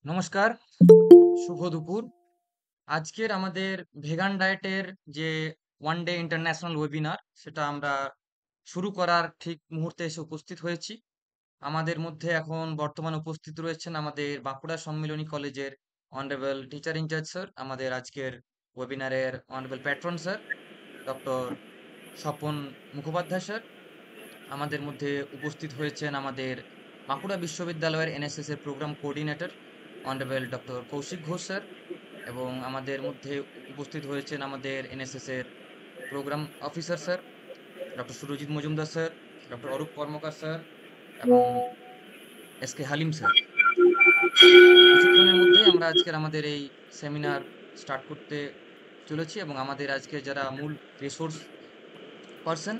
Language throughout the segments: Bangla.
নমস্কার, শুভ দুপুর। আজকের আমাদের ভেগান ডায়েটের যে ওয়ান ডে ইন্টারন্যাশনাল ওয়েবিনার সেটা আমরা শুরু করার ঠিক মুহূর্তে এসে উপস্থিত হয়েছি। আমাদের মধ্যে এখন বর্তমানে উপস্থিত রয়েছেন আমাদের বাঁকুড়া সম্মিলনী কলেজের অনারেবল টিচার ইনচার্জ স্যার, আমাদের আজকের ওয়েবিনারের honourable patron sir doctor Swapan Mukhopadhyay sir. আমাদের মধ্যে উপস্থিত হয়েছেন আমাদের বাঁকুড়া বিশ্ববিদ্যালয়ের এনএসএস এর programme coordinator honourable doctor Kaushik Ghosh sir, এবং আমাদের মধ্যে উপস্থিত হয়েছেন আমাদের এনএসএস এর programme officer sir doctor Surajit Majumdar sir, doctor Arup Karmakar sir এবং এস কে হালিম স্যার। কিছুক্ষণের মধ্যেই আমরা আজকের আমাদের এই সেমিনার স্টার্ট করতে চলেছি এবং আমাদের আজকে যারা মূল রিসোর্স পার্সন,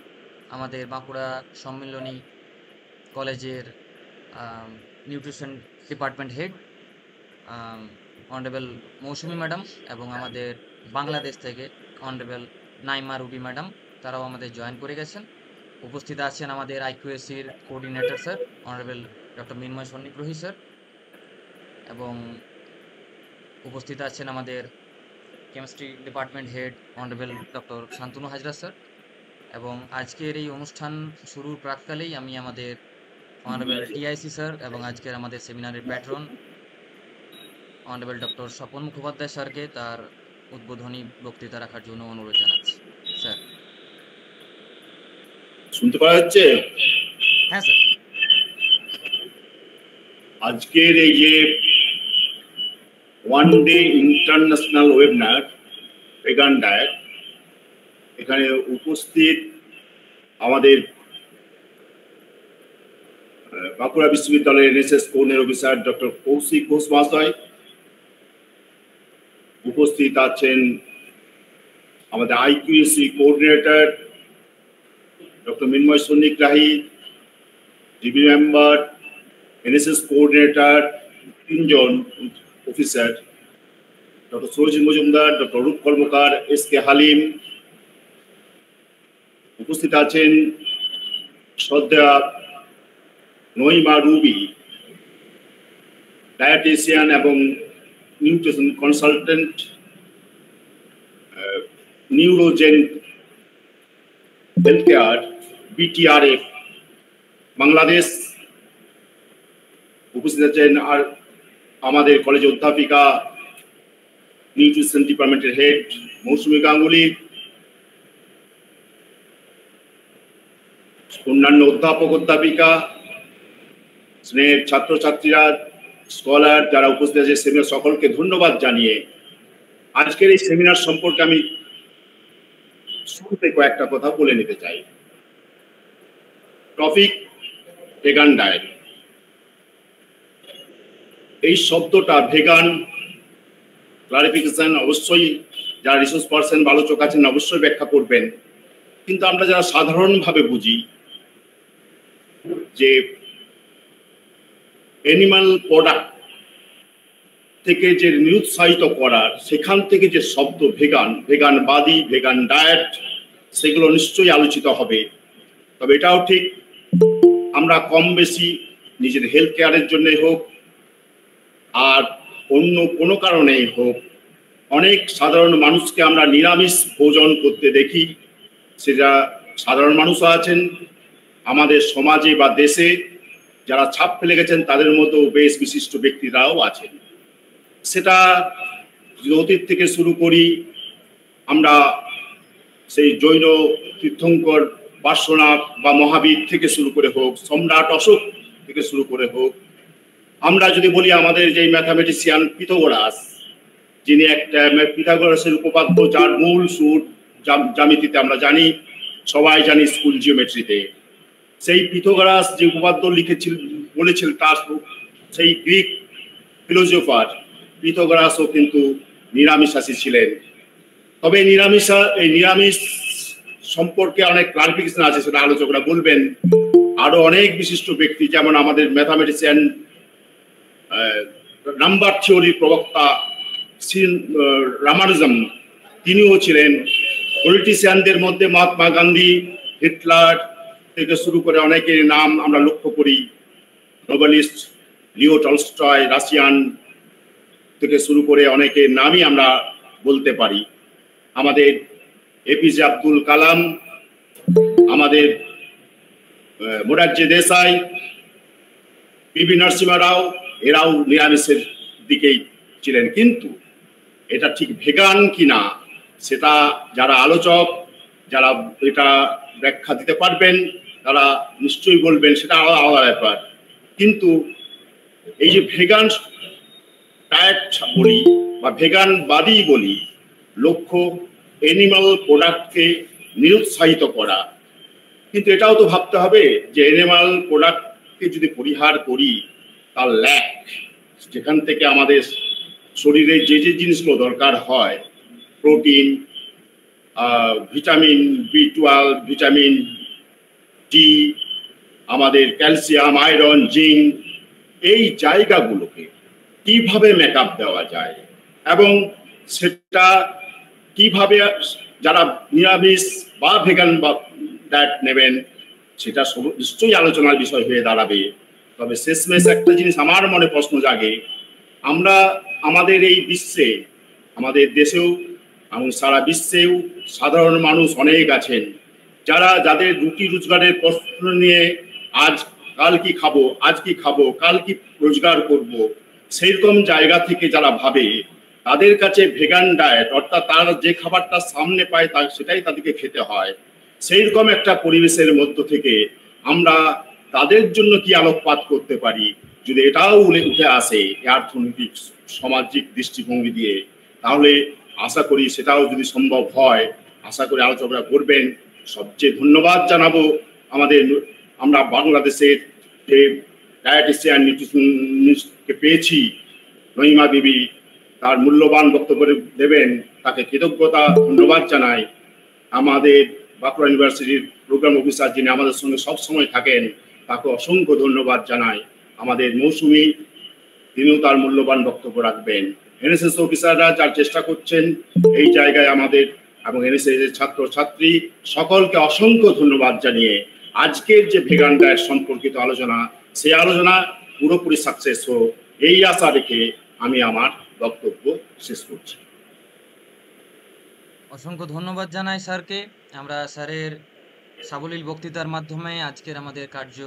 আমাদের বাঁকুড়া সম্মিলনী কলেজের নিউট্রিশন ডিপার্টমেন্ট হেড অনারেবল মৌসুমী ম্যাডাম, এবং আমাদের বাংলাদেশ থেকে অনারেবল নাইমা রুবি ম্যাডাম, তারাও আমাদের জয়েন করে গেছেন। উপস্থিত আছেন আমাদের আইকিউএসির কোঅর্ডিনেটর স্যার অনারেবল ডক্টর মৃন্ময় সন্নিগ্রহী স্যার, এবং উপস্থিত আছেন আমাদের chemistry department head honourable doctor Shantanu Hazra sir. এবং আজকের এই অনুষ্ঠান শুরুর প্রাককালেই আমি আমাদের অনারেবল টিআইসি স্যার এবং আজকের আমাদের সেমিনারের patron honourable doctor Swapan Mukhopadhyay স্যারকে তার উদ্বোধনী বক্তৃতা রাখার জন্য অনুরোধ জানাচ্ছি। স্যার। শুনতে পাওয়া যাচ্ছে? হ্যাঁ স্যার। আজকের এই যে one day international webinar vegan diet, এখানে উপস্থিত আমাদের বাঁকুড়া বিশ্ববিদ্যালয়ের NSS coordinator officer doctor Kaushik Ghosh মহাশয়, উপস্থিত আছেন আমাদের IQAC coordinator doctor Mrinmoy Sannigrahi, DB member, NSS coordinator, তিনজন officer doctor Surajit Majumdar, doctor Arup Karmakar, S K Halim. উপস্থিত আছেন শ্রদ্ধা নইমা রুবি, ডায়েটিশিয়ান এবং nutrition consultant, Neurogen health care BTRF Bangladesh. উপস্থিত আছেন আর আমাদের কলেজের অধ্যাপিকা, নিউট্রিশন ডিপার্টমেন্টের হেড মৌসুমী গাঙ্গুলি, অন্যান্য অধ্যাপক অধ্যাপিকা, স্নেহের ছাত্রছাত্রীরা, স্কলার যারা উপস্থিত আছে সেমিনার, সকলকে ধন্যবাদ জানিয়ে আজকের এই সেমিনার সম্পর্কে আমি শুরুতে কয়েকটা কথা বলে নিতে চাই। Topic vegan diet. এই শব্দটা ভেগান ক্লারিফিকেশন অবশ্যই যারা রিসোর্স পার্সন বা আলোচক আছেন অবশ্যই ব্যাখ্যা করবেন, কিন্তু আমরা যারা সাধারণভাবে বুঝি যে অ্যানিমাল প্রোডাক্ট থেকে যে নিরুৎসাহিত করার, সেখান থেকে যে শব্দ ভেগান, ভেগানবাদী, ভেগান ডায়েট, সেগুলো নিশ্চয়ই আলোচিত হবে। তবে এটাও ঠিক, আমরা কম বেশি নিজের হেলথ কেয়ারের জন্যই হোক আর অন্য কোনো কারণেই হোক, অনেক সাধারণ মানুষকে আমরা নিরামিষ ভোজন করতে দেখি। সেটা সাধারণ মানুষও আছেন আমাদের সমাজে বা দেশে, যারা ছাপ ফেলে গেছেন তাদের মতো বেশ বিশিষ্ট ব্যক্তিরাও আছেন। সেটা যদি অতীত থেকে শুরু করি, আমরা সেই জৈন তীর্থঙ্কর পার্শ্বনাথ বা মহাবীর থেকে শুরু করে হোক, সম্রাট অশোক থেকে শুরু করে হোক, আমরা যদি বলি আমাদের যে ম্যাথামেটিশিয়ান পিথাগোরাস, যিনি একটা পিথাগোরাসের উপপাদ্য যার মূল সূত্র জ্যামিতিতে আমরা জানি, সবাই জানি স্কুল জিওমেট্রিতে, সেই পিথাগোরাস যে উপপাদ্য বলেছিল তার সেই গ্রিক ফিলোসোফার পিথাগোরাসও কিন্তু নিরামিষাশী ছিলেন। তবে নিরামিষ সম্পর্কে অনেক ক্লারিফিকেশন আছে, সেটা আলোচকরা বলবেন। আরো অনেক বিশিষ্ট ব্যক্তি, যেমন আমাদের ম্যাথামেটিশিয়ান নাম্বার থিওরির প্রবক্তা রামানুজম, তিনিও ছিলেন। পলিটিশিয়ানদের মধ্যে মহাত্মা গান্ধী, হিটলার থেকে শুরু করে অনেকের নাম আমরা লক্ষ্য করি। নোবেলিস্ট লিও টলস্টয়, রাশিয়ান থেকে শুরু করে অনেকের নামই আমরা বলতে পারি। আমাদের এপিজে আব্দুল কালাম, আমাদের মোরারজি দেশাই, পিভি নরসিংহ রাও, এরাও নিরামিষের দিকেই ছিলেন। কিন্তু এটা ঠিক ভেগান কিনা সেটা যারা আলোচক, যারা এটা ব্যাখ্যা দিতে পারবেন তারা নিশ্চয়ই বলবেন, সেটা আলাদা ব্যাপার। কিন্তু এই যে ভেগান ডায়েট বলি বা ভেগানবাদী বলি, লক্ষ্য এনিম্যাল প্রোডাক্টকে নিরুৎসাহিত করা। কিন্তু এটাও তো ভাবতে হবে যে এনিম্যাল প্রোডাক্টকে যদি পরিহার করি, তার ল্যাক, যেখান থেকে আমাদের শরীরে যে যে জিনিসগুলো দরকার হয়, protein, vitamin B12, vitamin D, আমাদের ক্যালসিয়াম, আয়রন, জিঙ্ক, এই জায়গাগুলোকে কিভাবে মেকআপ দেওয়া যায় এবং সেটা কিভাবে যারা নিরামিষ বা ভেগান বা ডায়েট নেবেন সেটা নিশ্চয়ই আলোচনার বিষয় হয়ে দাঁড়াবে। তবে শেষমেশ একটা জিনিস আমার মনে প্রশ্ন জাগে, আমরা আমাদের এই বিশ্বে, আমাদের দেশেও এবং সারা বিশ্বেও সাধারণ মানুষ অনেক আছেন যাদের রুটি রোজগারের প্রশ্ন নিয়ে আজ কাল কি খাবো, আজ কি খাবো, কাল কি রোজগার করব, সেইরকম জায়গা থেকে যারা ভাবে, তাদের কাছে ভেগান ডায়েট অর্থাৎ তারা যে খাবারটা সামনে পায় সেটাই তাদেরকে খেতে হয়। সেইরকম একটা পরিবেশের মধ্য থেকে আমরা তাদের জন্য কি আলোকপাত করতে পারি, যদি এটাও উঠে আসে অর্থনৈতিক সামাজিক দৃষ্টিভঙ্গি দিয়ে, তাহলে আশা করি সেটাও যদি সম্ভব হয়, আশা করি আলোচনা করবেন। সবচেয়ে ধন্যবাদ জানাবো আমরা বাংলাদেশের যে ডায়েটিশিয়ান নিউট্রিশনিস্টকে পেয়েছি, নইমা বিবি, তার মূল্যবান বক্তব্য দেবেন, তাকে কৃতজ্ঞতা ধন্যবাদ জানাই। আমাদের বাঁকুড়া ইউনিভার্সিটির প্রোগ্রাম অফিসার যিনি আমাদের সঙ্গে সবসময় থাকেন, তাকে অসংখ্য ধন্যবাদ জানাই। আমাদের মৌসুমী, তিনিও তার মূল্যবান বক্তব্য রাখবেন। এনএসএস অফিসাররা যার চেষ্টা করছেন এই জায়গায় আমাদের এবং এনএসএস এর ছাত্র ছাত্রী সকলকে অসংখ্য ধন্যবাদ জানিয়ে আজকের যে ভেগান ডায়েট সম্পর্কিত আলোচনা, সেই আলোচনা পুরোপুরি সাকসেস হোক এই আশা রেখে আমি আমার বক্তব্য শেষ করছি। অসংখ্য ধন্যবাদ জানাই স্যারকে। আমরা স্যারের সাবলীল বক্তৃতার মাধ্যমে আজকের আমাদের কার্য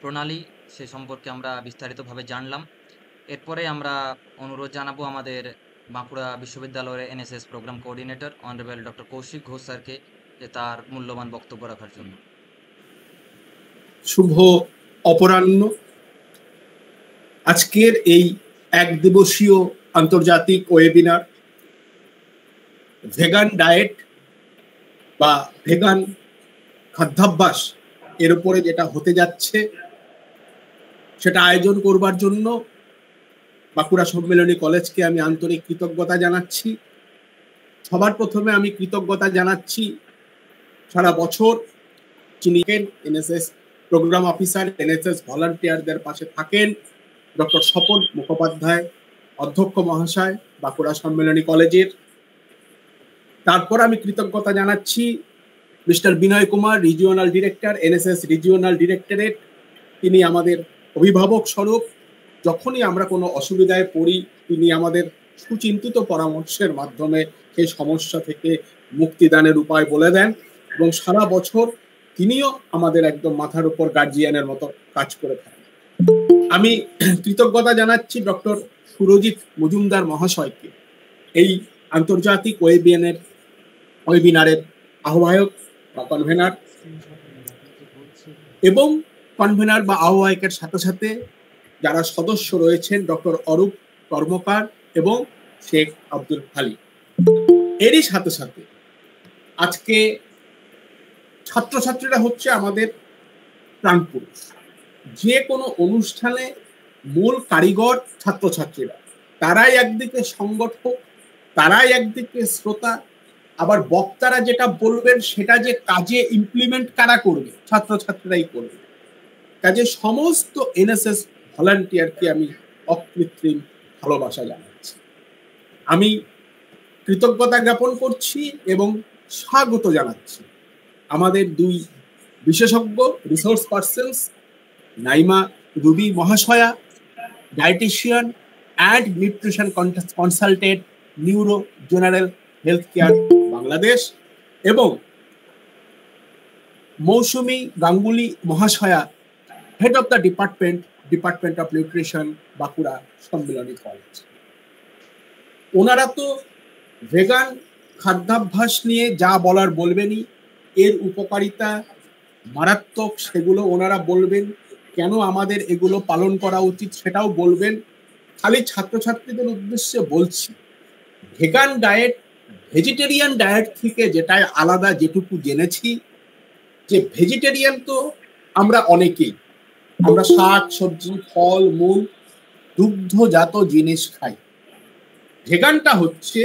প্রণালী সে সম্পর্কে আমরা বিস্তারিতভাবে জানলাম। এরপরে আমরা অনুরোধ জানাবো আমাদের বাঁকুড়া বিশ্ববিদ্যালয়ের NSS program coordinator honourable doctor Kaushik Ghosh স্যারকে, যে তার মূল্যবান বক্তব্য রাখার জন্য। শুভ অপরাহ্ন। আজকের এই এক দিবসীয় আন্তর্জাতিক ওয়েবিনার ভেগান ডায়েট বা ভেগান খাদ্যাভ্যাস এর উপরে যেটা হতে যাচ্ছে সেটা আয়োজন করবার জন্য বাঁকুড়া সম্মেলনী কলেজকে আমি আন্তরিক কৃতজ্ঞতা জানাচ্ছি। সবার প্রথমে আমি কৃতজ্ঞতা জানাচ্ছি সারা বছর যিনি এনএসএস প্রোগ্রাম অফিসার, এনএসএস ভলান্টিয়ারদের পাশে থাকেন, ডক্টর স্বপন মুখোপাধ্যায়, অধ্যক্ষ মহাশয় বাঁকুড়া সম্মেলনী কলেজের। তারপর আমি কৃতজ্ঞতা জানাচ্ছি mister Binay Kumar, regional director, NSS regional directorate. তিনি আমাদের অভিভাবক স্বরূপ, যখনই আমরা কোনো অসুবিধায় পড়ি তিনি আমাদের সুচিন্তিত পরামর্শের মাধ্যমে সেই সমস্যা থেকে মুক্তিদানের উপায় বলে দেন এবং সারা বছর তিনিও আমাদের একদম মাথার উপর গার্জিয়ানের মতো কাজ করে থাকেন। আমি কৃতজ্ঞতা জানাচ্ছি ডক্টর সুরজিৎ মজুমদার মহাশয়কে, এই আন্তর্জাতিক ওয়েবিনারের আহ্বায়ক বা কনভেনার, এবং কনভেনার বা আহ্বায়কের সাথে সাথে যারা সদস্য রয়েছেন ডক্টর অরূপ কর্মকার এবং শেখ আব্দুল হালিম। এরই সাথে সাথে আজকে ছাত্রছাত্রীরা হচ্ছে আমাদের প্রাণপুরুষ। যে কোনো অনুষ্ঠানে মূল কারিগর ছাত্রছাত্রীরা, তারাই একদিকে সংগঠক, তারাই একদিকে শ্রোতা, আবার বক্তারা যেটা বলবেন সেটা যে কাজে ইমপ্লিমেন্ট কারা করবে, ছাত্রছাত্রীরাই করবে। কাজে সমস্ত এনএসএস ভলান্টিয়ারকে আমি অকৃত্রিম ভালোবাসা জানাচ্ছি। আমি কৃতজ্ঞতা জ্ঞাপন করছি এবং স্বাগত জানাচ্ছি আমাদের দুই বিশেষজ্ঞ রিসোর্স পার্সনস, নাইমা রুবি মহাশয়া, dietitian and nutrition consultant, Neuro General Healthcare Bangladesh, এবং মৌসুমী গাঙ্গুলি মহাশয়া, head of the department of nutrition, Bankura Sammilani college. ওনারা তো ভেগান খাদ্যাভ্যাস নিয়ে যা বলার বলবেনই, এর উপকারিতা মারাত্মক সেগুলো ওনারা বলবেন, কেন আমাদের এগুলো পালন করা উচিত সেটাও বলবেন। খালি ছাত্রছাত্রীদের উদ্দেশ্যে বলছি, ভেগান ডায়েট ভেজিটেরিয়ান ডায়েট থেকে যেটাই আলাদা যেটুকু জেনেছি, যে ভেজিটেরিয়ান তো আমরা অনেকেই, আমরা শাক সবজি ফল মূল দুগ্ধজাত জিনিস খাই। ভেগানটা হচ্ছে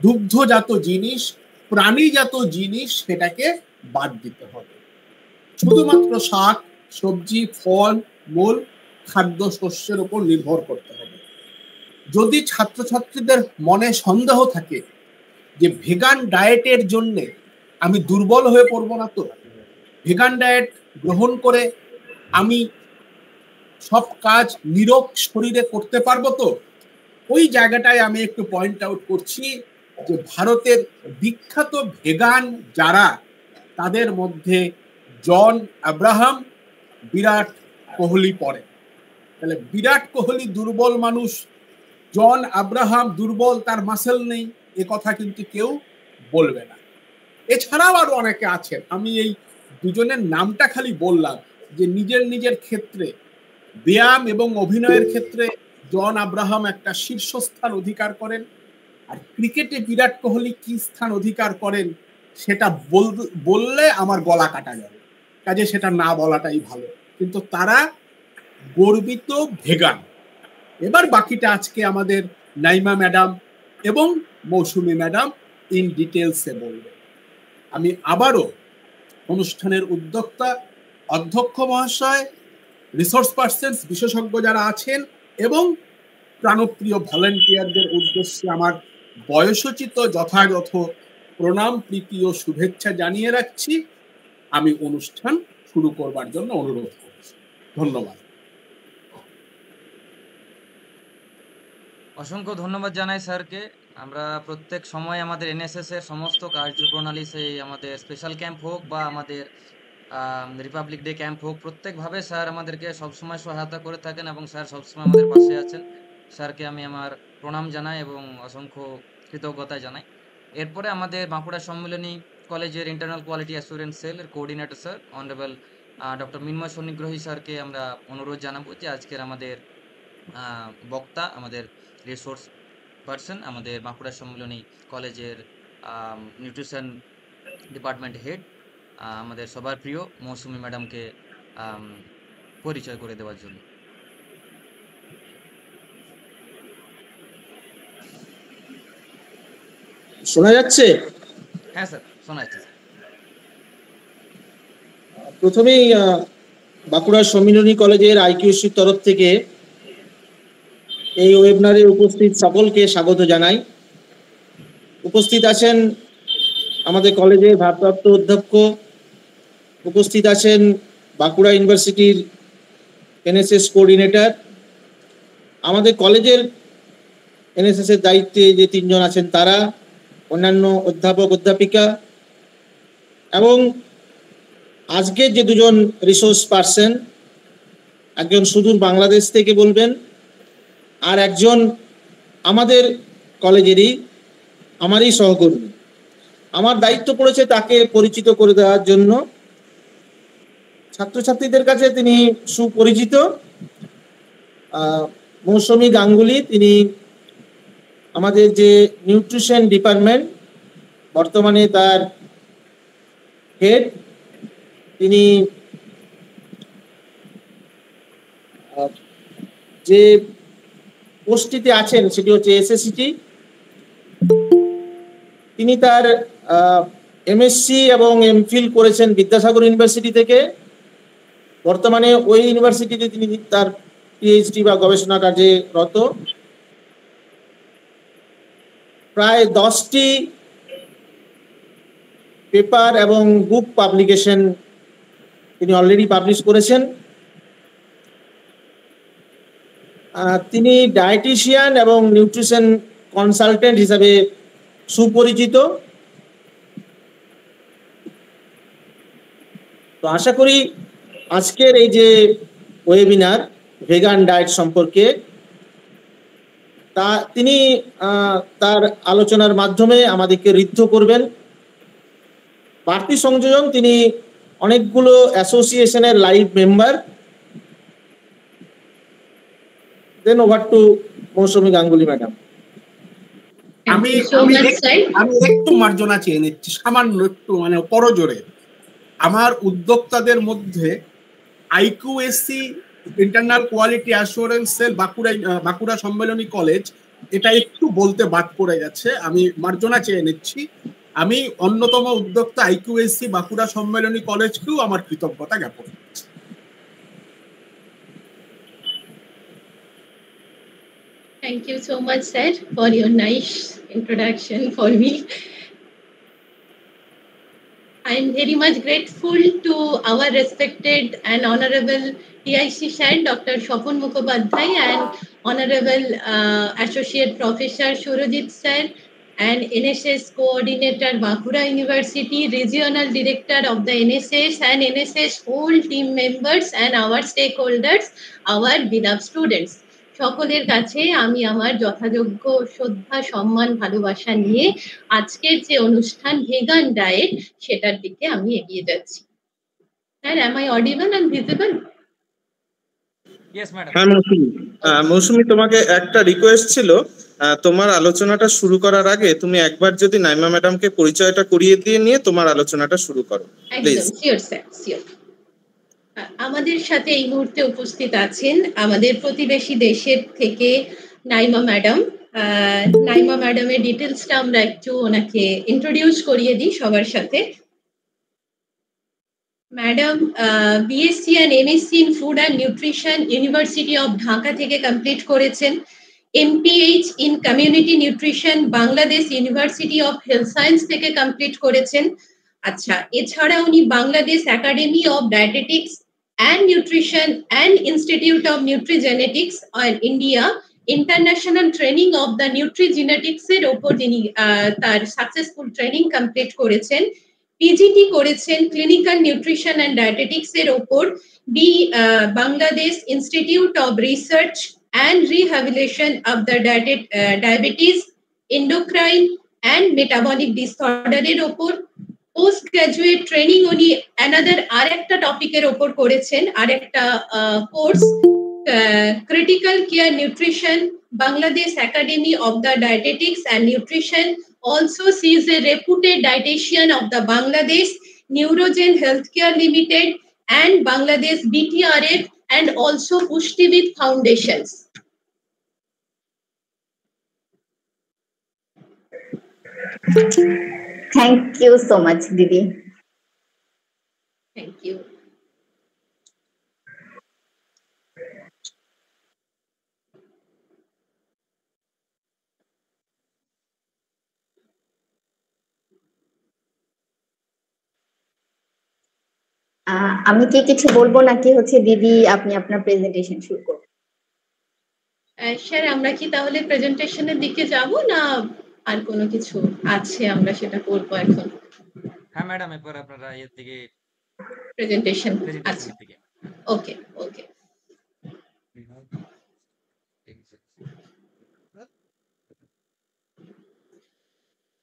দুগ্ধজাত জিনিস, প্রাণীজাত জিনিস সেটাকে বাদ দিতে হবে, শুধুমাত্র শাক সবজি ফল মূল খাদ্য শস্যের উপর নির্ভর করতে হবে। যদি ছাত্রছাত্রীদের মনে সন্দেহ থাকে যে ভেগান ডায়েটের জন্যে আমি দুর্বল হয়ে পড়বো না, তো ভেগান ডায়েট গ্রহণ করে আমি সব কাজ নীরব শরীরে করতে পারবো, তো ওই জায়গাটায় আমি একটু পয়েন্ট আউট করছি যে ভারতের বিখ্যাত ভেগান যারা, তাদের মধ্যে জন আব্রাহাম, বিরাট কোহলি পড়ে। তাহলে বিরাট কোহলি দুর্বল মানুষ, জন আব্রাহাম দুর্বল, তার মাসেল নেই, এ কথা কিন্তু কেউ বলবে না। এছাড়াও আরো অনেকে আছেন, আমি এই দুজনের নামটা খালি বললাম যে নিজের নিজের ক্ষেত্রে ব্যায়াম এবং অভিনয়ের ক্ষেত্রে জন আব্রাহাম একটা শীর্ষস্থান অধিকার করেন, আর ক্রিকেটে বিরাট কোহলি কি স্থান অধিকার করেন সেটা বললে আমার গলা কাটা যাবে, কাজে সেটা না বলাটাই ভালো। কিন্তু তারা গর্বিত ভেগান। এবার বাকিটা আজকে আমাদের নাইমা ম্যাডাম এবং মৌসুমী ম্যাডাম ইন ডিটেলসে বলবে। আমি আবারও অনুষ্ঠানের উদ্যোক্তা, অধ্যক্ষ মহাশয়, রিসোর্স পার্সনস বিশেষজ্ঞ যারা আছেন এবং প্রাণপ্রিয় ভলেন্টিয়ারদের উদ্দেশ্যে আমার বয়সোচিত যথাযথ প্রণাম প্রীতি ও শুভেচ্ছা জানিয়ে রাখছি। আমি অনুষ্ঠান শুরু করবার জন্য অনুরোধ করছি। ধন্যবাদ। অসংখ্য ধন্যবাদ জানাই স্যারকে। আমরা প্রত্যেক সময় আমাদের এনএসএস এর সমস্ত কার্যপ্রণালী, সেই আমাদের স্পেশাল ক্যাম্প হোক বা আমাদের রিপাবলিক ডে ক্যাম্প হোক, প্রত্যেকভাবে স্যার আমাদেরকে সবসময় সহায়তা করে থাকেন এবং স্যার সবসময় আমাদের পাশে আছেন। স্যারকে আমি আমার প্রণাম জানাই এবং অসংখ্য কৃতজ্ঞতা জানাই। এরপরে আমাদের বাঁকুড়া সম্মিলনী কলেজের ইন্টারনাল কোয়ালিটি অ্যাসুরেন্স সেল এর কোঅর্ডিনেটর স্যার অনারেবল ডক্টর মিন্ময় সন্নিগ্রহী স্যারকে আমরা অনুরোধ জানাবো যে আজকের আমাদের বক্তা, আমাদের রিসোর্স পার্সন, আমাদের বাঁকুড়া সম্মিলনী কলেজের নিউট্রিশন ডিপার্টমেন্ট হেড, আমাদের সবার প্রিয় মৌসুমী ম্যাডামকে পরিচয় করে দেওয়ার জন্য। শোনা যাচ্ছে? হ্যাঁ স্যার, শোনা যাচ্ছে। প্রথমেই বাঁকুড়া সম্মিলনী কলেজের আইকিউসির তরফ থেকে এই ওয়েবিনারে উপস্থিত সকলকে স্বাগত জানাই। উপস্থিত আছেন আমাদের কলেজের ভারপ্রাপ্ত অধ্যক্ষ, উপস্থিত আছেন বাঁকুড়া ইউনিভার্সিটির এনএসএস কোঅর্ডিনেটর, আমাদের কলেজের এনএসএস এর দায়িত্বে যে তিনজন আছেন তারা, অন্যান্য অধ্যাপক অধ্যাপিকা, এবং আজকের যে দুজন রিসোর্স পার্সন, একজন সুদূর বাংলাদেশ থেকে বলবেন আর একজন আমাদের কলেজেরই আমারই সহকর্মী। আমার দায়িত্ব পড়েছে তাকে পরিচিত করে দেওয়ার জন্য। ছাত্রছাত্রীদের কাছে তিনি সুপরিচিত, মৌসুমী গাঙ্গুলি। তিনি আমাদের যে নিউট্রিশন ডিপার্টমেন্ট, বর্তমানে তার হেড। তিনি যে পোস্টটিতে আছেন সেটি হচ্ছে এসএসসিটি। তিনি তার এমএসসি এবং এমফিল করেছেন বিদ্যাসাগর ইউনিভার্সিটি থেকে। বর্তমানে ওই ইউনিভার্সিটিতে তিনি তার পিএইচডি বা গবেষণা কাজে রত। প্রায় 10টি পেপার এবং বুক পাবলিকেশন তিনি অলরেডি পাবলিশ করেছেন। তিনি ডায়েটিশিয়ান এবং নিউট্রিশন কনসালটেন্ট হিসাবে সুপরিচিত। তো আশা করি আজকের এই যে ওয়েবিনার ভেগান ডায়েট সম্পর্কে তিনি তার আলোচনার মাধ্যমে আমাদেরকে ঋদ্ধ করবেন। বাড়তি সংযোজন, তিনি অনেকগুলো অ্যাসোসিয়েশনের লাইভ মেম্বার। দেন ওভার টু মৌসুমী গাঙ্গুলি ম্যাডাম। আমি একটু মার্জনা চেয়ে নিচ্ছি, সামান্য একটু, মানে করজোরে। আমার উদ্যোক্তাদের মধ্যে IQSC internal quality assurance cell Bankura Sammilani college, এটা একটু বলতে বাদ পড়ে গেছে, আমি মার্জনা চেয়ে নিচ্ছি। আমি অন্যতম উদ্যোক্তা আইকিউএসসি বাঁকুড়া সম্মেলনী কলেজকেও আমার কৃতজ্ঞতা জ্ঞাপন করছি। Thank you so much, sir, for your nice introduction for me. I am very much grateful to our respected and honorable TIC sir, Dr. Shopon Mukhopadhyay, and honorable Associate Professor Surojit sir, and NSS Coordinator Bankura University, Regional Director of the NSS, and NSS whole team members, and our stakeholders, our beloved students. সকলের কাছে আমি আমার যথাযোগ্য শ্রদ্ধা, সম্মান, ভালোবাসা নিয়ে আজকের যে অনুষ্ঠান ভেগান ডায়েট, সেটার দিকে আমি এগিয়ে যাচ্ছি। Sir, am I audible and visible? Yes, madam. হ্যাঁ মৌসুমী, তোমাকে একটা রিকোয়েস্ট ছিল, তোমার আলোচনাটা শুরু করার আগে তুমি একবার যদি নাইমা ম্যাডামকে পরিচয়টা করিয়ে দিয়ে নিয়ে তোমার আলোচনাটা শুরু করো, প্লিজ। একদম শিওর স্যার, শিওর। আমাদের সাথে এই মুহূর্তে উপস্থিত আছেন আমাদের প্রতিবেশী দেশের থেকে নাইমা ম্যাডাম। নাইমা ম্যাডামের ডিটেলসটা আমরা একটু ওনাকে ইন্ট্রোডিউস করিয়ে দিই সবার সাথে। Madam BSc and MSc in food and nutrition university of Dhaka থেকে কমপ্লিট করেছেন। MPH in community nutrition Bangladesh university of health science থেকে কমপ্লিট করেছেন। আচ্ছা, এছাড়া উনি Bangladesh academy of dietetics and nutrition and institute of nutrigenetics India international training of the nutrigenetics এর ওপর তিনি তার সাকসেসফুল ট্রেনিং কমপ্লিট করেছেন। পিজিটি করেছেন ক্লিনিক্যাল নিউট্রিশন অ্যান্ড ডায়েটেটিক্স এর ওপর Bangladesh institute of research and rehabilitation of the diabetes, endocrine and metabolic ডিসঅর্ডারের ওপর। পোস্ট গ্রাজুয়েট ট্রেনিং উনি আরেকটা টপিকের ওপর করেছেন, আরেকটা course, critical care nutrition, Bangladesh Academy of the Dietetics and Nutrition. Also, she is a reputed dietitian of the Bangladesh Neurogen Healthcare Limited and Bangladesh BTRF, and also Pushtivit Foundations. Thank you so much, Didi. Thank you. আমি কি কিছু বলবো নাকি হচ্ছে দিদি আপনি আপনার প্রেজেন্টেশন শুরু করুন? স্যার, আমরা কি তাহলে প্রেজেন্টেশনের দিকে যাব, না আর কোনো কিছু আছে আমরা সেটা করব এখন? হ্যাঁ ম্যাডাম, এরপর আপনারা এর দিকে প্রেজেন্টেশন। আচ্ছা, ওকে ওকে।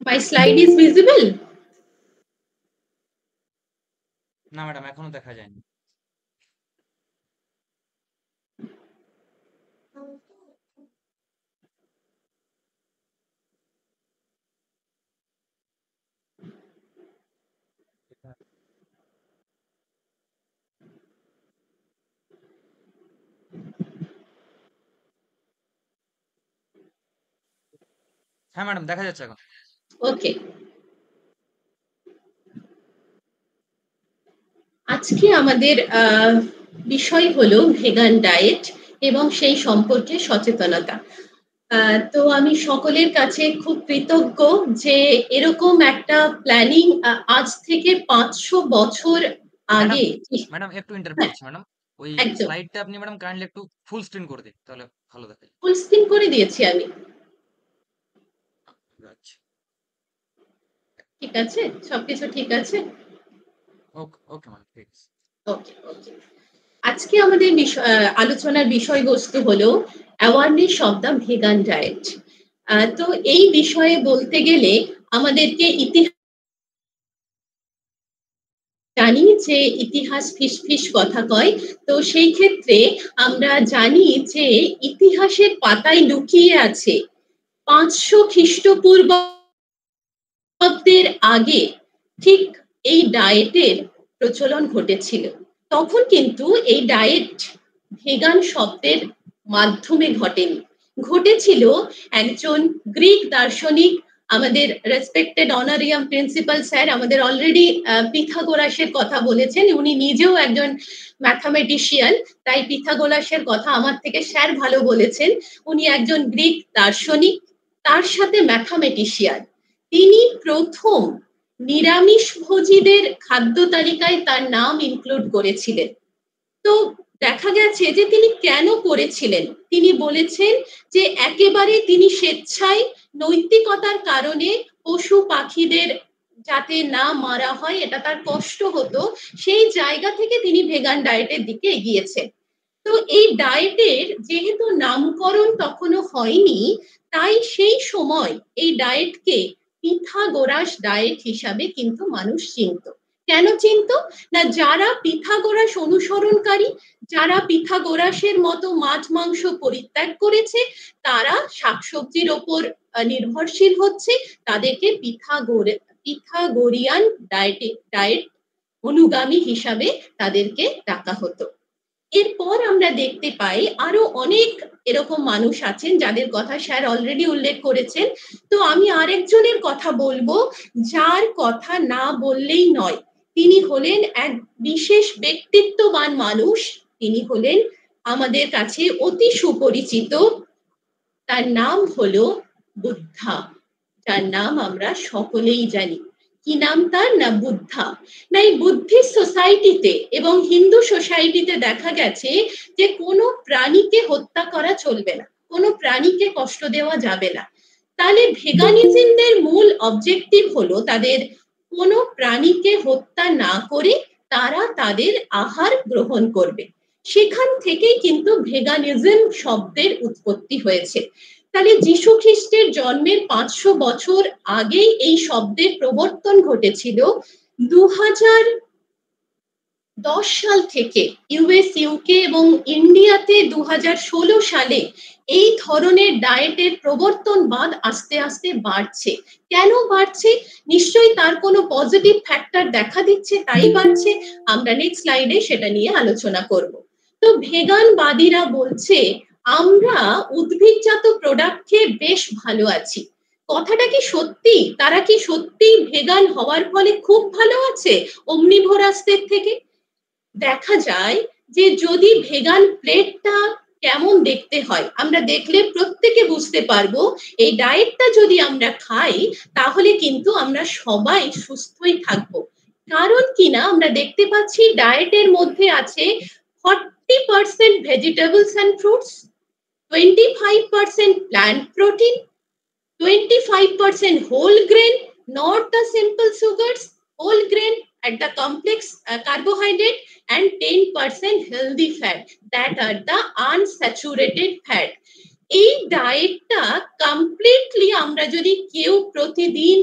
My slide is visible? না ম্যাডাম, এখনো দেখা যায়নি। হ্যাঁ ম্যাডাম, দেখা যাচ্ছে এখন। ওকে। আজকে আমাদের বিষয় হলো ভেগান ডায়েট এবং সেই সম্পর্কে সচেতনতা। তো আমি সকলের কাছে খুব কৃতজ্ঞ যে এরকম একটা প্ল্যানিং আজ থেকে 500 বছর আগে। ম্যাডাম একটু ইন্টারাপ্ট করছি ম্যাডাম, ওই স্লাইডটা আপনি ম্যাডাম কাইন্ডলি একটু ফুল স্ক্রিন করে দিন, তাহলে ভালো দেখা যায়। ফুল স্ক্রিন করে দিয়েছি আমি, আচ্ছা, ঠিক আছে, সবকিছু ঠিক আছে। ওকে ওকে ম্যাম, ঠিক আছে। ওকে ওকে, আজকে আমাদের আলোচনার বিষয়বস্তু হলো awareness of the vegan diet. তো এই বিষয়ে বলতে গেলে আমাদেরকে জানি যে ইতিহাস ফিসফিস কথা কয়, তো সেই ক্ষেত্রে আমরা জানি যে ইতিহাসের পাতায় লুকিয়ে আছে 500 খ্রিস্টপূর্বাব্দের আগে ঠিক এই ডায়েটের প্রচলন ঘটেছিল। তখন কিন্তু এই ডায়েট ভেগান শব্দের মাধ্যমে ঘটেনি, ঘটেছিল একজন গ্রিক দার্শনিক, আমাদের রেসপেক্টেড অনারিয়াম প্রিন্সিপাল স্যার আমাদের অলরেডি পিথাগোরাসের কথা বলেছেন, উনি নিজেও একজন ম্যাথামেটিশিয়ান, তাই পিথাগোরাসের কথা আমার থেকে স্যার ভালো বলেছেন। উনি একজন গ্রিক দার্শনিক, তার সাথে ম্যাথামেটিশিয়ান। তিনি প্রথম নিরামিষ ভোজীদের খাদ্য তালিকায় তার নাম ইনক্লুড করেছিলেন। তো দেখা গেছে যে তিনি কেন করেছিলেন, তিনি বলেছেন যে একেবারে তিনি স্বেচ্ছায় নৈতিকতার কারণে পশু পাখিদের যাতে না মারা হয়, এটা তার কষ্ট হতো, সেই জায়গা থেকে তিনি ভেগান ডায়েটের দিকে এগিয়েছেন। তো এই ডায়েটের যেহেতু নামকরণ তখনো হয়নি, তাই সেই সময় এই ডায়েটকে পিথাগোরাস ডায়েট হিসাবে কিন্তু মানুষ চিনত। কেন চিনত না, যারা পিথাগোরাস অনুসরণকারী, যারা পিথাগোরাসের মতো মাছ মাংস পরিত্যাগ করেছে, তারা শাকসবজির ওপর নির্ভরশীল হচ্ছে, তাদেরকে পিথাগোরিয়ান ডায়েট অনুগামী হিসাবে তাদেরকে ডাকা হতো। এরপর আমরা দেখতে পাই আরো অনেক এরকম মানুষ আছেন যাদের কথা স্যার অলরেডি উল্লেখ করেছেন। তো আমি আরেকজনের কথা বলবো, যার কথা না বললেই নয়। তিনি হলেন এক বিশেষ ব্যক্তিত্ববান মানুষ, তিনি হলেন আমাদের কাছে অতি সুপরিচিত, তার নাম হলো বুদ্ধা, যার নাম আমরা সকলেই জানি। কি নাম তার? না বুদ্ধা। না, এই বুদ্ধিস্ট সোসাইটিতে এবং হিন্দু সোসাইটিতে দেখা গেছে যে কোনো প্রাণীকে হত্যা করা চলবে না, কোনো প্রাণীকে কষ্ট দেওয়া যাবে না। তাহলে ভেগানিজমদের মূল অবজেক্টিভ হলো তাদের কোনো প্রাণীকে হত্যা না করে তারা তাদের আহার গ্রহণ করবে। সেখান থেকেই কিন্তু ভেগানিজম শব্দের উৎপত্তি হয়েছে। তাহলে যীশু খ্রিস্টের জন্মের 500 বছর আগেই এই শব্দের প্রবর্তন ঘটেছিল। 2010 সাল থেকে ইউএস, ইউকে এবং ইন্ডিয়াতে 2016 সালে এই ধরনের ডায়েটের প্রবর্তনবাদ আস্তে আস্তে বাড়ছে। কেন বাড়ছে? নিশ্চয়ই তার কোনো পজিটিভ ফ্যাক্টর দেখা দিচ্ছে, তাই বাড়ছে। আমরা নেক্সট স্লাইডে সেটা নিয়ে আলোচনা করব। তো ভেগানবাদীরা বলছে আমরা উদ্ভিদজাত প্রোডাক্ট খেয়ে বেশ ভালো আছি। কথাটা কি সত্যি? তারা কি সত্যি ভেগান হওয়ার ফলে খুব ভালো আছে অমনিভোরাসদের থেকে? দেখা যায় যে যদি ভেগান প্লেটটা কেমন দেখতে হয়, আমরা দেখলে প্রত্যেকে বুঝতে পারবো এই ডায়েটটা যদি আমরা খাই তাহলে কিন্তু আমরা সবাই সুস্থই থাকবো। কারণ কিনা আমরা দেখতে পাচ্ছি ডায়েটের মধ্যে আছে 40% vegetables and fruits, 25% plant protein, 25% whole grain, not the simple sugars, whole grain at the complex carbohydrate, and 10% healthy fat, that are the unsaturated fat. এই ডায়েটটা কমপ্লিটলি আমরা যদি কেউ প্রতিদিন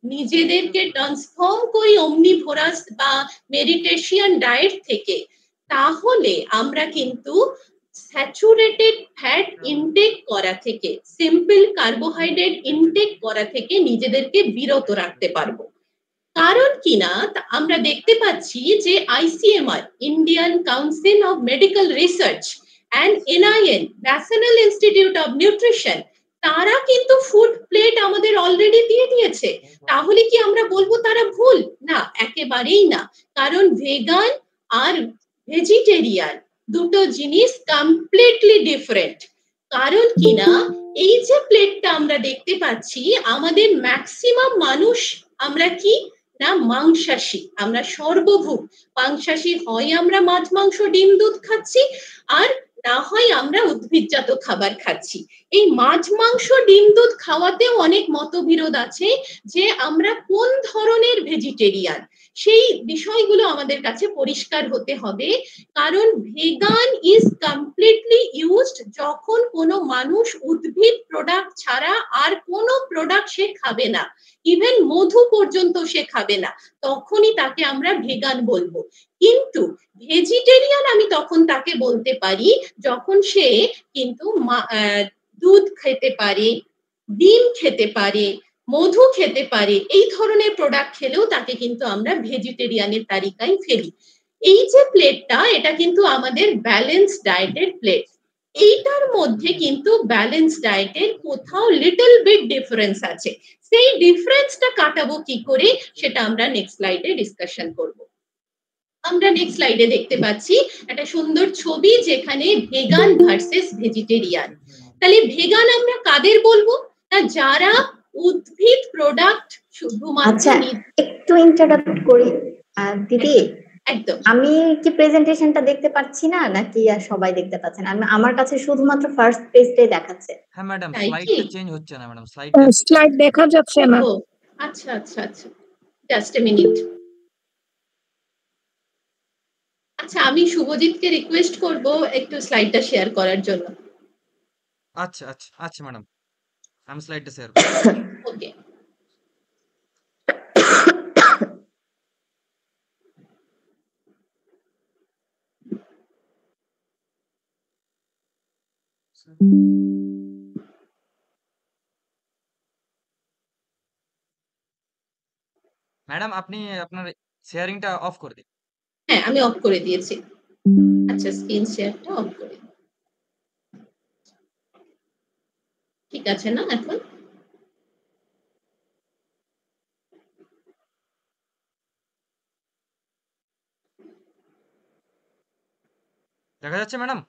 নিজেদেরকে ট্রান্সফর্ম করি অমনিভোরাস বা মেডিটেশিয়ান ডায়েট থেকে, তাহলে আমরা কিন্তু স্যাচুরেটেড ফ্যাট ইনটেক করা থেকে, সিম্পল কার্বোহাইড্রেট ইনটেক করা থেকে নিজেদেরকে বিরত রাখতে পারবো। কারণ কিনা আমরা দেখতে পাচ্ছি যে ICMR, Indian council of medical research, and NIN, national institute of nutrition, তারা কিন্তু ফুড প্লেট আমাদের অলরেডি দিয়ে দিয়েছে। তাহলে কি আমরা বলবো তারা ভুল? না, একেবারেই না। কারণ ভেগান আর ভেজিটেরিয়ান দুটো জিনিস কমপ্লিটলি ডিফারেন্ট। কারণ কিনা এই যে প্লেটটা আমরা দেখতে পাচ্ছি, আমাদের ম্যাক্সিমাম মানুষ আমরা কি না মাংসাশী, আমরা সর্বভূক মাংসাশী, হয় আমরা মাছ মাংস ডিম দুধ খাচ্ছি, আর না হয় আমরা উদ্ভিদজাত খাবার খাচ্ছি। এই মাছ মাংস ডিম দুধ খাওয়াতেও অনেক মতবিরোধ আছে যে আমরা কোন ধরনের ভেজিটেরিয়ান, সেই বিষয়গুলো আমাদের কাছে পরিষ্কার হতে হবে। কারণ ভেগান ইজ কমপ্লিটলি ইউজড যখন কোনো মানুষ উদ্ভিদ প্রোডাক্ট ছাড়া আর কোনো প্রোডাক্ট সে খাবে না, ইভেন মধু পর্যন্ত সে খাবে না, তখনই তাকে আমরা ভেগান বলবো। কিন্তু ভেজিটেরিয়ান আমি তখন তাকে বলতে পারি যখন সে কিন্তু দুধ খেতে পারে, ডিম খেতে পারে, মধু খেতে পারে, এই ধরনের প্রোডাক্ট খেলেও তাকে কিন্তু আমরা ভেজিটেরিয়ানের তালিকায় ফেলি। এই যে প্লেটটা, এটা কিন্তু আমাদের ব্যালেন্স ডায়েটের প্লেট। এইটার মধ্যে কিন্তু ব্যালেন্স ডায়েটের কোথাও লিটল বিট ডিফারেন্স আছে। সেই ডিফারেন্সটা কাটাবো কি করে সেটা আমরা নেক্সট স্লাইডে ডিসকাশন করব। আমরা নেক্সট স্লাইডে দেখতে পাচ্ছি একটা সুন্দর ছবি যেখানে ভেগান ভার্সেস ভেজিটেরিয়ান। তাহলে ভেগান আমরা কাদের বলবো? না যারা উদ্ভিদ প্রোডাক্ট শুধুমাত্র। আচ্ছা, একটু ইন্টারাপ্ট করি দিদি। একদম। আমি কি প্রেজেন্টেশনটা দেখতে পাচ্ছি না নাকি আর সবাই দেখতে পাচ্ছেন? আমার কাছে শুধুমাত্র ফার্স্ট পেজটাই দেখাচ্ছে। হ্যাঁ ম্যাডাম, তাই স্লাইডটা কি? চেঞ্জ হচ্ছে না ম্যাডাম, স্লাইড দেখা যাচ্ছে না। ও আচ্ছা আচ্ছা আচ্ছা, জাস্ট এ মিনিট। আচ্ছা, আমি শুভজিৎকে রিকোয়েস্ট করব একটু স্লাইডটা শেয়ার করার জন্য। আচ্ছা আচ্ছা আচ্ছা ম্যাডাম, আমি স্লাইডটা শেয়ার করছি। ওকে। ম্যাডাম আপনি আপনার শেয়ারিংটা অফ করে দিন। হ্যাঁ, আমি অফ করে দিয়েছি। আচ্ছা, স্ক্রিন শেয়ারটা অফ করে দিন। ঠিক আছে না এখন? দেখা যাচ্ছে ম্যাডাম?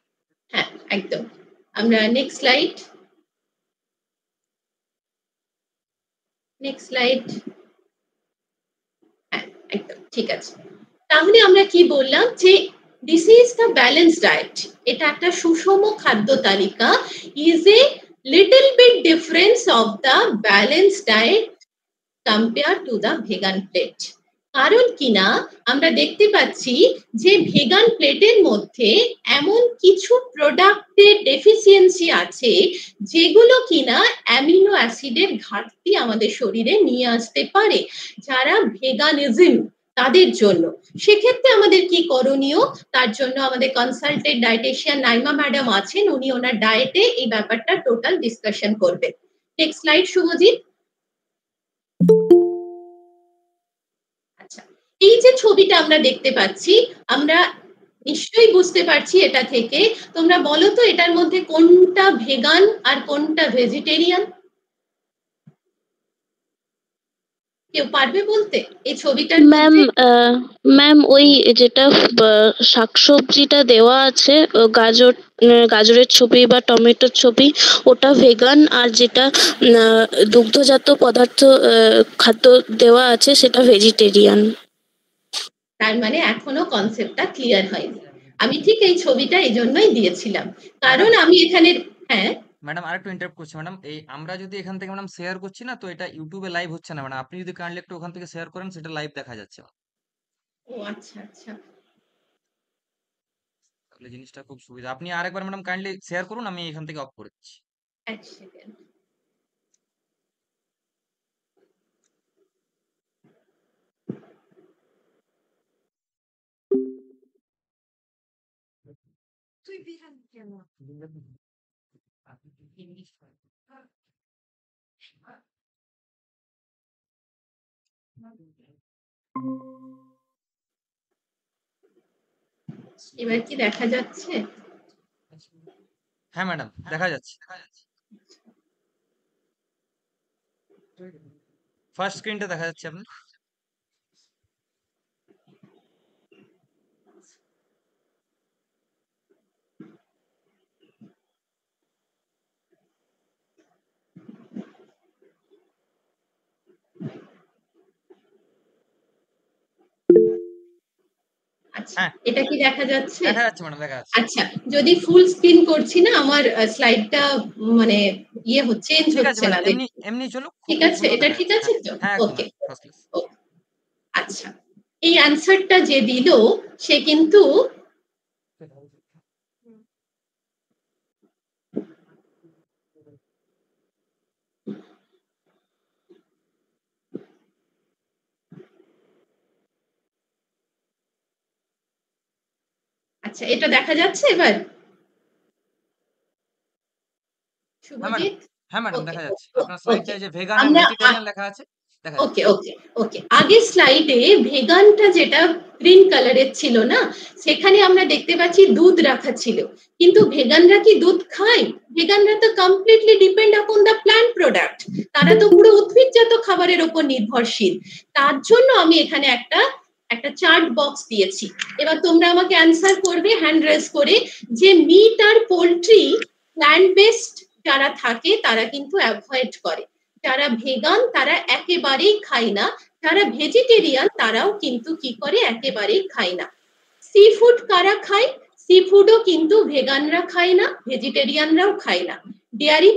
হ্যাঁ, একদম। আমরা নেক্সট স্লাইড। Next slide. হ্যাঁ, একদম ঠিক আছে। তাহলে আমরা কি বললাম যে this is the balance diet. এটা একটা সুষম খাদ্য তালিকা, is a little bit difference of the balance diet compare to the vegan plate. কারণ কিনা আমরা দেখতে পাচ্ছি যে ভেগান প্লেটের মধ্যে এমন কিছু প্রোডাক্টের ডেফিসিয়েন্সি আছে যেগুলো কিনা অ্যামিনো অ্যাসিডের ঘাটতি আমাদের শরীরে নিয়ে আসতে পারে, যারা ভেগানিজম তাদের জন্য। সেক্ষেত্রে আমাদের কি করণীয়? তার জন্য আমাদের কনসালটেন্ট ডায়েটিশিয়ান নাইমা ম্যাডাম আছেন, উনি ওনার ডায়েটে এই ব্যাপারটা টোটাল ডিসকাশন করবেন। Next slide Subhajit. আচ্ছা, এই যে ছবিটা আমরা দেখতে পাচ্ছি, আমরা নিশ্চয়ই বুঝতে পারছি এটা থেকে। তোমরা বলো তো এটার মধ্যে কোনটা ভেগান আর কোনটা ভেজিটেরিয়ান? কেউ পারবে বলতে এই ছবিটার ম্যাম? মধ্যে? ম্যাম ওই যেটা শাকসবজিটা দেওয়া আছে, গাজরের ছবি বা টমেটোর ছবি, ওটা ভেগান, আর যেটা দুগ্ধজাত পদার্থ খাদ্য দেওয়া আছে সেটা ভেজিটেরিয়ান। তার মানে এখনো কনসেপ্টটা ক্লিয়ার হয়নি। আমি ঠিক এই ছবিটা এই জন্যই দিয়েছিলাম, কারণ আমি এখানে। হ্যাঁ ম্যাডাম, আরেকটু ইন্টারাপ্ট করছি ম্যাডাম। এই আমরা যদি এখান থেকে ম্যাডাম শেয়ার করছি না, তো এটা ইউটিউবে লাইভ হচ্ছে না ম্যাডাম। আপনি যদি কাইন্ডলি একটু ওখান থেকে শেয়ার করেন, সেটা লাইভ দেখা যাচ্ছে। ও আচ্ছা আচ্ছা, তাহলে জিনিসটা খুব সুবিধা। আপনি আরেকবার ম্যাডাম কাইন্ডলি শেয়ার করুন, আমি এখান থেকে অফ করে দিচ্ছি। এক সেকেন্ড। এবার কি দেখা যাচ্ছে? হ্যাঁ ম্যাডাম, দেখা যাচ্ছে। ফার্স্ট স্ক্রিনটা দেখা যাচ্ছে আপনার। আচ্ছা, হ্যাঁ এটা কি দেখা যাচ্ছে? দেখা যাচ্ছে ম্যাডাম, দেখা যাচ্ছে। আচ্ছা, যদি ফুল স্ক্রিন করছি না, আমার স্লাইডটা মানে চেঞ্জ ঠিক আছে হচ্ছে না, ম্যাডাম, এমনি এমনি চলুক, খুব ঠিক আছে, সুন্দর এটা দেখা ঠিক যাচ্ছে। আছে হ্যাঁ তো? হ্যাঁ, একদম ওকে। First class. আচ্ছা, এই অ্যান্সারটা যে দিল সে কিন্তু আচ্ছা, এটা দেখা যাচ্ছে এবার? হ্যাঁ ম্যাডাম, শুভজিৎ? হ্যাঁ ম্যাডাম, ওকে দেখা যাচ্ছে আপনার ওকে। স্লাইডে যে ভেগান এবং আমরা ভেজিটেরিয়ান লেখা আছে, দেখা যাচ্ছে। ওকে ওকে ওকে, আগের স্লাইডে ভেগানটা যেটা গ্রিন কালারের ছিল না, সেখানে আমরা দেখতে পাচ্ছি দুধ রাখা ছিল, কিন্তু ভেগানরা কি দুধ খায়? ভেগানরা তো completely depend upon the plant product, তারা তো পুরো উদ্ভিদজাত খাবারের উপর নির্ভরশীল। তার জন্য আমি এখানে একটা চার্ট বক্স দিয়েছি। এবার তোমরা আমাকে অ্যান্সার করবে হ্যান্ড রেজ করে, যে মিট আর পোল্ট্রি প্ল্যান্ট বেসড যারা থাকে তারা কিন্তু অ্যাভয়েড করে, যারা ভেগান তারা একেবারেই খায় না, যারা ভেজিটেরিয়ান তারাও কিন্তু কি করে, একেবারেই খায় না। সি ফুড কারা খায়? সি ফুডও কিন্তু ভেগানরা খায় না, ভেজিটেরিয়ানরাও খায় না। ডেয়ারি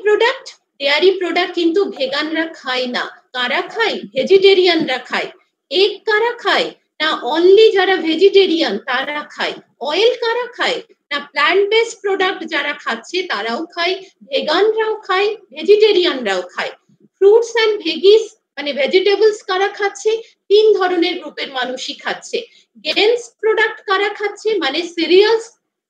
প্রোডাক্ট কিন্তু ভেগানরা খায় না, কারা খায়? ভেজিটেরিয়ানরা খায়। এগ কারা খায়? না অনলি যারা ভেজিটেরিয়ান তারা খায়। অয়েল কারা খায়? না প্ল্যান্ট বেসড প্রোডাক্ট যারা খাচ্ছে তারাও খায়, ভেগানরাও খায়, ভেজিটেরিয়ানরাও খায়। ফ্রুটস অ্যান্ড ভেজিস মানে ভেজিটেবলস কারা খাচ্ছে? 3 ধরনের গ্রুপের মানুষই খাচ্ছে। গ্রেনস প্রোডাক্ট কারা খাচ্ছে, মানে সিরিয়ালস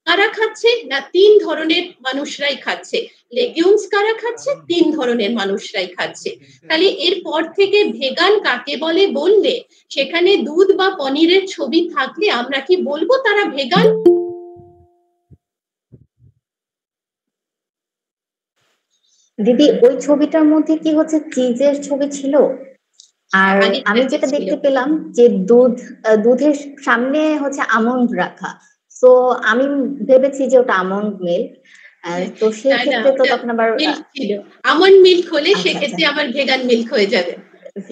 কারা খাচ্ছে? না 3 ধরনের মানুষরাই খাচ্ছে। লেগুমস কারা খাচ্ছে? 3 ধরনের মানুষরাই খাচ্ছে। তাহলে এরপর থেকে ভেগান কাকে বলে বললে, সেখানে দুধ বা পনিরের ছবি থাকলে আমরা কি বলবো তারা ভেগান? দিদি ওই ছবিটার মধ্যে কি হচ্ছে চিজের ছবি ছিল? আর আমি যেটা দেখতে পেলাম যে দুধের সামনে হচ্ছে আমন্ড রাখা, তো আমি ভেবেছি যে ওটা আমন্ড মিল্ক, তো সেই ক্ষেত্রে তো তখন আবার আমন্ড মিল্ক হলে সেক্ষেত্রে আবার ভেগান মিল্ক হয়ে যাবে,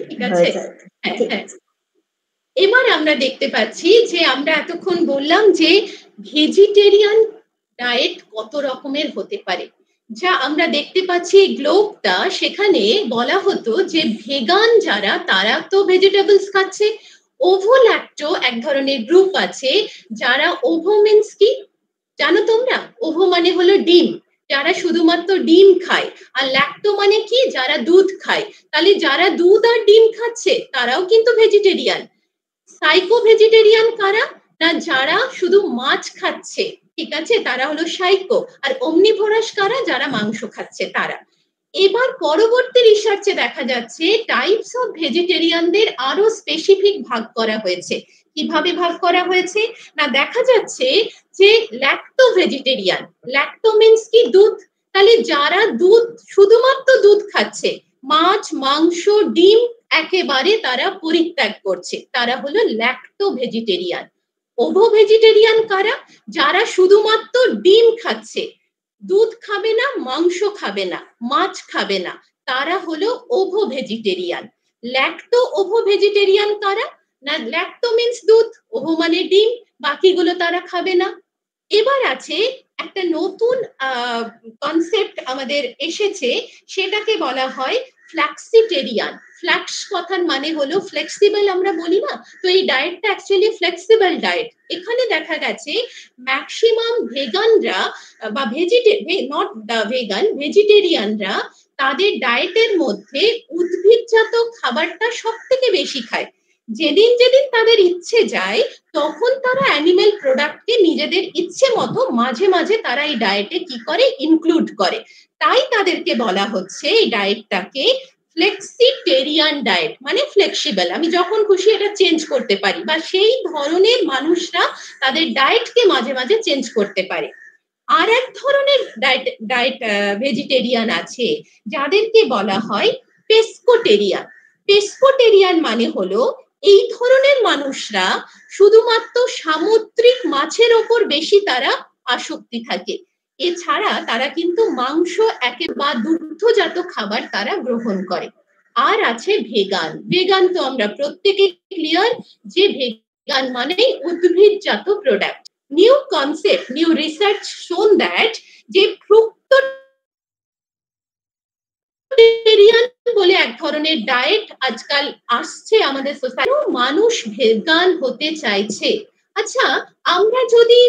ঠিক আছে? হ্যাঁ। এবার আমরা দেখতে পাচ্ছি যে আমরা এতক্ষণ বললাম যে ভেজিটেরিয়ান ডায়েট কত রকমের হতে পারে, যা আমরা দেখতে পাচ্ছি গ্লোবটা, সেখানে বলা হতো যে ভেগান যারা তারা তো ভেজিটেবলস খাচ্ছে। ওভো ল্যাক্টো এক ধরনের গ্রুপ আছে, যারা ওভো মিন্স কি জানো তোমরা? ওভো মানে হলো ডিম, যারা শুধুমাত্র ডিম খায়। আর ল্যাক্টো মানে কি? যারা দুধ খায়। তাহলে যারা দুধ আর ডিম খাচ্ছে তারাও কিন্তু ভেজিটেরিয়ান। সাইকো ভেজিটেরিয়ান কারা? না যারা শুধু মাছ খাচ্ছে, ঠিক আছে, তারা হলো সাইকো। আর অমনিভোরাস কারা? যারা মাংস খাচ্ছে তারা। এবার পরবর্তী রিসার্চে দেখা যাচ্ছে টাইপস অফ ভেজিটেরিয়ানদের আরো স্পেসিফিক ভাগ করা হয়েছে। কিভাবে ভাগ করা হয়েছে? না দেখা যাচ্ছে যে ল্যাক্টো ভেজিটেরিয়ান, ল্যাক্টো মিন্স কি? দুধ। তাহলে যারা দুধ শুধুমাত্র দুধ খাচ্ছে, মাছ মাংস ডিম একেবারে তারা পরিত্যাগ করছে, তারা হলো ল্যাক্টো ভেজিটেরিয়ান। ওভো ভেজিটেরিয়ান কারা? যারা শুধুমাত্র ডিম খাচ্ছে, দুধ খাবে না, মাংস খাবে না, মাছ খাবে না, তারা হলো ওভো ভেজিটেরিয়ান। ল্যাক্টো ওভো ভেজিটেরিয়ান কারা? না ল্যাক্টো মিন্স দুধ, ওভো মানে ডিম, বাকিগুলো তারা খাবে না। এবার আছে একটা নতুন কনসেপ্ট আমাদের এসেছে, সেটাকে বলা হয় ফ্ল্যাক্সিটেরিয়ান। ফ্ল্যাক্স কথার মানে হলো ফ্লেক্সিবল, আমরা বলি না, তো এই ডায়েটটা অ্যাকচুয়ালি ফ্লেক্সিবল ডায়েট। এখানে দেখা গেছে ম্যাক্সিমাম ভেগানরা বা নট ভেগান, ভেজিটেরিয়ানরা তাদের ডায়েটের মধ্যে উদ্ভিদজাত খাবারটা সব থেকে বেশি খায়। যেদিন যেদিন তাদের ইচ্ছে যায় তখন তারা অ্যানিমেল প্রোডাক্টকে নিজেদের ইচ্ছে মতো মাঝে মাঝে তারা এই ডায়েটে কি করে, ইনক্লুড করে। তাই তাদেরকে বলা হচ্ছে এই ডায়েটটাকে ফ্লেক্সিটেরিয়ান ডায়েট, মানে ফ্লেক্সিবল, আমি যখন খুশি এটা চেঞ্জ করতে পারি, বা সেই ধরনের মানুষরা তাদের ডায়েটকে মাঝে মাঝে চেঞ্জ করতে পারে। আর এক ধরনের ডায়েট ভেজিটেরিয়ান আছে যাদেরকে বলা হয় পেস্কোটেরিয়ান। পেস্কোটেরিয়ান মানে হলো এই ধরনের মানুষরা শুধুমাত্র সামুদ্রিক মাছের ওপর বেশি তারা আসক্তি থাকে, এছাড়া তারা কিন্তু মাংস বা দুগ্ধজাত খাবার তারা গ্রহণ করে। আর আছে ভেগান। ভেগান তো আমরা প্রত্যেকে ক্লিয়ার যে ভেগান মানে উদ্ভিদজাত product. New concept, new research shown that যে ফ্রুক্টোরিয়ান বলে এক ধরনের ডায়েট আজকাল আসছে আমাদের সোসাইটি, মানুষ ভেগান হতে চাইছে। আচ্ছা, আমরা যদি